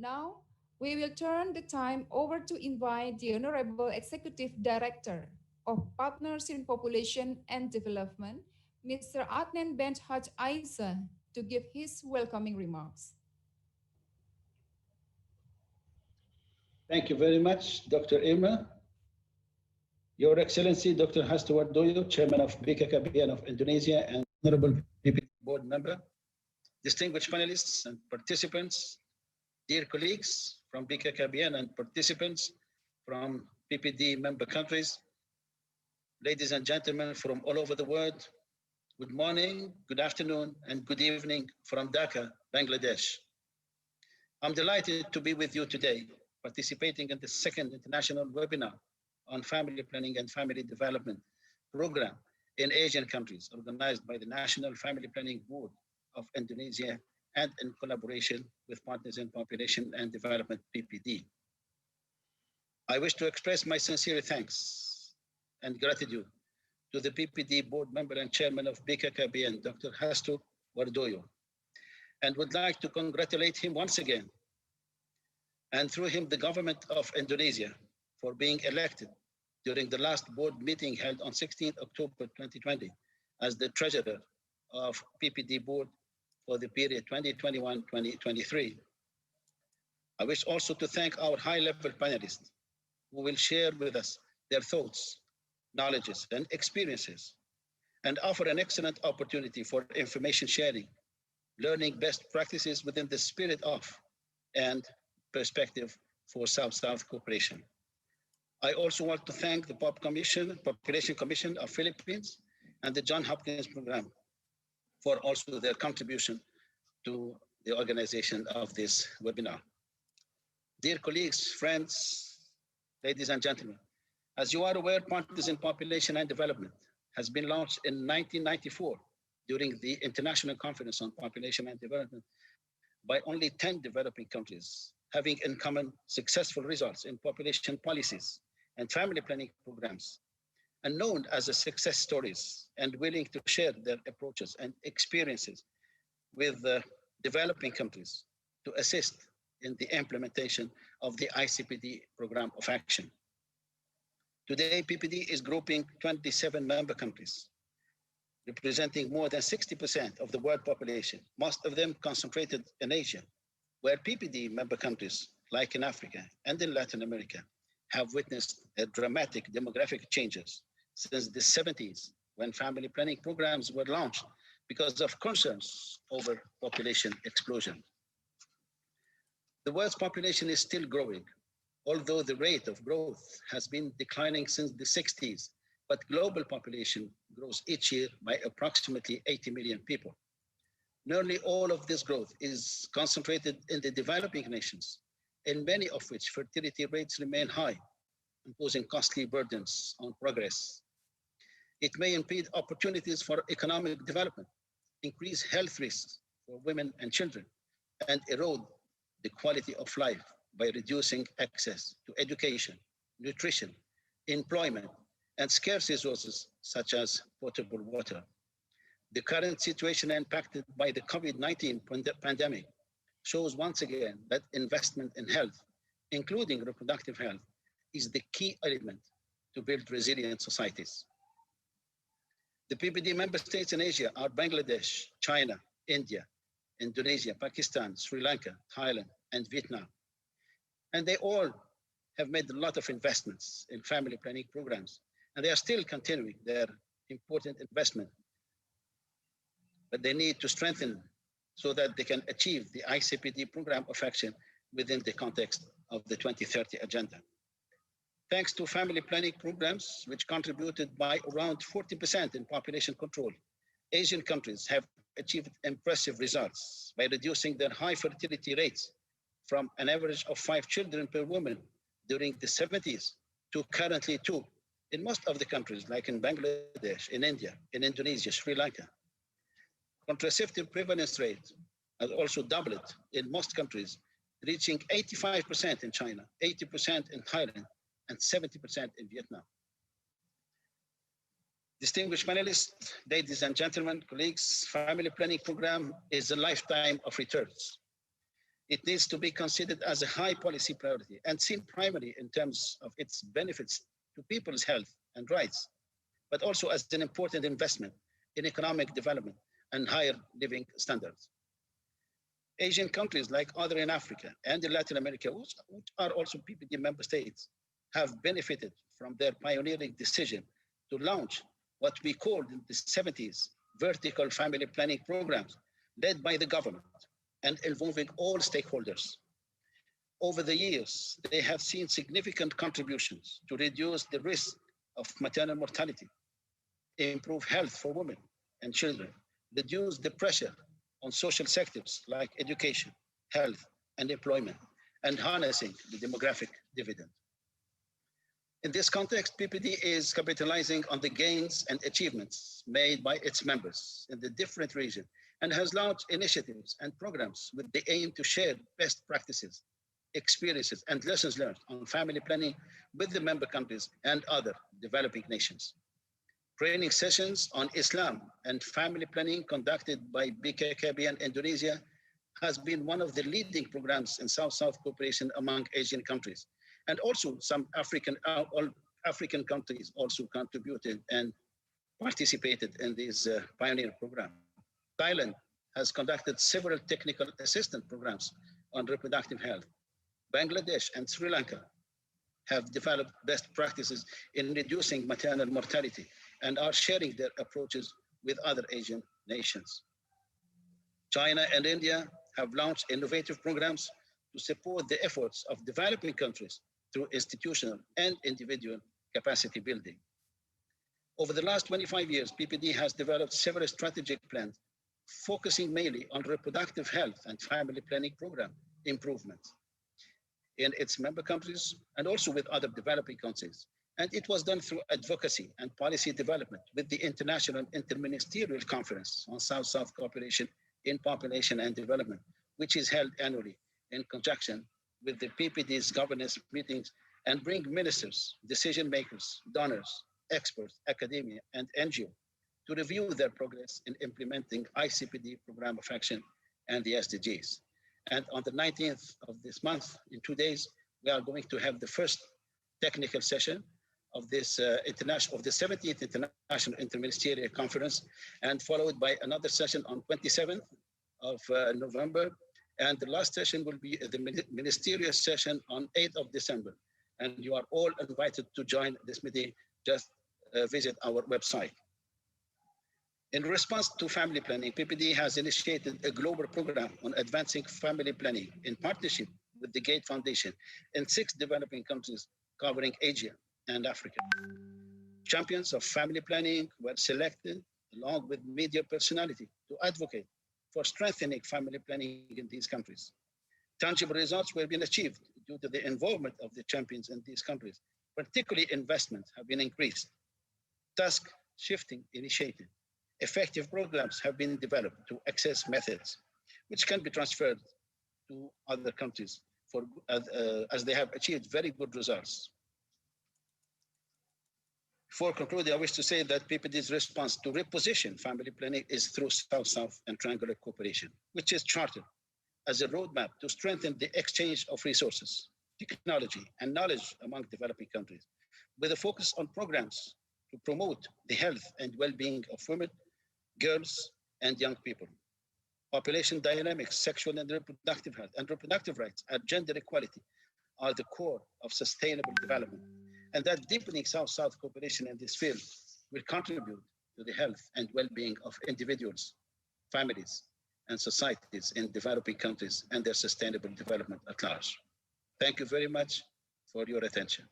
Now, we will turn the time over to invite the Honorable Executive Director of Partners in Population and Development, Mr. Adnene Bent Haj Aissa, to give his welcoming remarks. Thank you very much, Dr. Irma. Your Excellency, Dr. Hasto Wardoyo, Chairman of BKKBN of Indonesia and Honorable PP Board Member, distinguished panelists and participants, dear colleagues from BKKBN and participants from PPD member countries, ladies and gentlemen from all over the world, good morning, good afternoon, and good evening from Dhaka, Bangladesh. I'm delighted to be with you today, participating in the second international webinar on family planning and family development program in Asian countries, organized by the National Family Planning Board of Indonesia and in collaboration with Partners in Population and Development, PPD. I wish to express my sincere thanks and gratitude to the PPD board member and chairman of BKKBN, Dr. Hasto Wardoyo, and would like to congratulate him once again, and through him the government of Indonesia, for being elected during the last board meeting held on 16 October 2020 as the treasurer of PPD board for the period 2021-2023. I wish also to thank our high-level panelists who will share with us their thoughts, knowledges, and experiences, and offer an excellent opportunity for information sharing, learning best practices within the spirit of and perspective for South-South cooperation. I also want to thank the Population Commission of Philippines and the Johns Hopkins Program for also their contribution to the organization of this webinar. Dear colleagues, friends, ladies and gentlemen, as you are aware, Partners in Population and Development has been launched in 1994 during the International Conference on Population and Development by only 10 developing countries, having in common successful results in population policies and family planning programs, and known as the success stories, and willing to share their approaches and experiences with the developing countries to assist in the implementation of the ICPD program of action. Today, PPD is grouping 27 member countries, representing more than 60% of the world population, most of them concentrated in Asia, where PPD member countries, like in Africa and in Latin America, have witnessed a dramatic demographic changes since the 70s, when family planning programs were launched because of concerns over population explosion. The world's population is still growing, although the rate of growth has been declining since the 60s, but global population grows each year by approximately 80 million people. Nearly all of this growth is concentrated in the developing nations, in many of which fertility rates remain high, imposing costly burdens on progress. It may impede opportunities for economic development, increase health risks for women and children, and erode the quality of life by reducing access to education, nutrition, employment, and scarce resources such as potable water. The current situation impacted by the COVID-19 pandemic shows once again that investment in health, including reproductive health, is the key element to build resilient societies. The PPD member states in Asia are Bangladesh, China, India, Indonesia, Pakistan, Sri Lanka, Thailand, and Vietnam. And they all have made a lot of investments in family planning programs, and they are still continuing their important investment. But they need to strengthen so that they can achieve the ICPD program of action within the context of the 2030 agenda. Thanks to family planning programs, which contributed by around 40% in population control, Asian countries have achieved impressive results by reducing their high fertility rates from an average of 5 children per woman during the 70s to currently 2 in most of the countries, like in Bangladesh, in India, in Indonesia, Sri Lanka. Contraceptive prevalence rate has also doubled in most countries, reaching 85% in China, 80% in Thailand, and 70% in Vietnam. Distinguished panelists, ladies and gentlemen, colleagues, family planning program is a lifetime of returns. It needs to be considered as a high policy priority and seen primarily in terms of its benefits to people's health and rights, but also as an important investment in economic development and higher living standards. Asian countries like other in Africa and in Latin America, which are also PPD member states, have benefited from their pioneering decision to launch what we called in the 70s vertical family planning programs led by the government and involving all stakeholders. Over the years, they have seen significant contributions to reduce the risk of maternal mortality, improve health for women and children, reduce the pressure on social sectors like education, health, and employment, and harnessing the demographic dividend. In this context, PPD is capitalizing on the gains and achievements made by its members in the different regions and has launched initiatives and programs with the aim to share best practices, experiences, and lessons learned on family planning with the member countries and other developing nations. Training sessions on Islam and family planning conducted by BKKBN Indonesia has been one of the leading programs in South-South cooperation among Asian countries. And also some all African countries also contributed and participated in this pioneer program. Thailand has conducted several technical assistance programs on reproductive health. Bangladesh and Sri Lanka have developed best practices in reducing maternal mortality and are sharing their approaches with other Asian nations. China and India have launched innovative programs to support the efforts of developing countries through institutional and individual capacity building. Over the last 25 years, PPD has developed several strategic plans focusing mainly on reproductive health and family planning program improvements in its member countries and also with other developing countries. And it was done through advocacy and policy development with the International Interministerial Conference on South-South Cooperation in Population and Development, which is held annually in conjunction with the PPD's governance meetings and bring ministers, decision makers, donors, experts, academia, and NGO to review their progress in implementing ICPD program of action and the SDGs. And on the 19th of this month, in 2 days, we are going to have the first technical session of this of the 17th International Interministerial Conference, and followed by another session on 27th of November. And the last session will be the ministerial session on 8th of December. And you are all invited to join this meeting. Just visit our website. In response to family planning, PPD has initiated a global program on advancing family planning in partnership with the Gate Foundation in 6 developing countries covering Asia and Africa. Champions of family planning were selected along with media personality to advocate for strengthening family planning in these countries. Tangible results were being achieved due to the involvement of the champions in these countries. Particularly investments have been increased. Task shifting initiated. Effective programs have been developed to access methods which can be transferred to other countries as they have achieved very good results. Before concluding, I wish to say that PPD's response to reposition family planning is through South-South and triangular cooperation, which is charted as a roadmap to strengthen the exchange of resources, technology, and knowledge among developing countries, with a focus on programs to promote the health and well-being of women, girls, and young people. Population dynamics, sexual and reproductive health, and reproductive rights, and gender equality are the core of sustainable development. And that deepening South-South cooperation in this field will contribute to the health and well-being of individuals, families, and societies in developing countries and their sustainable development at large. Thank you very much for your attention.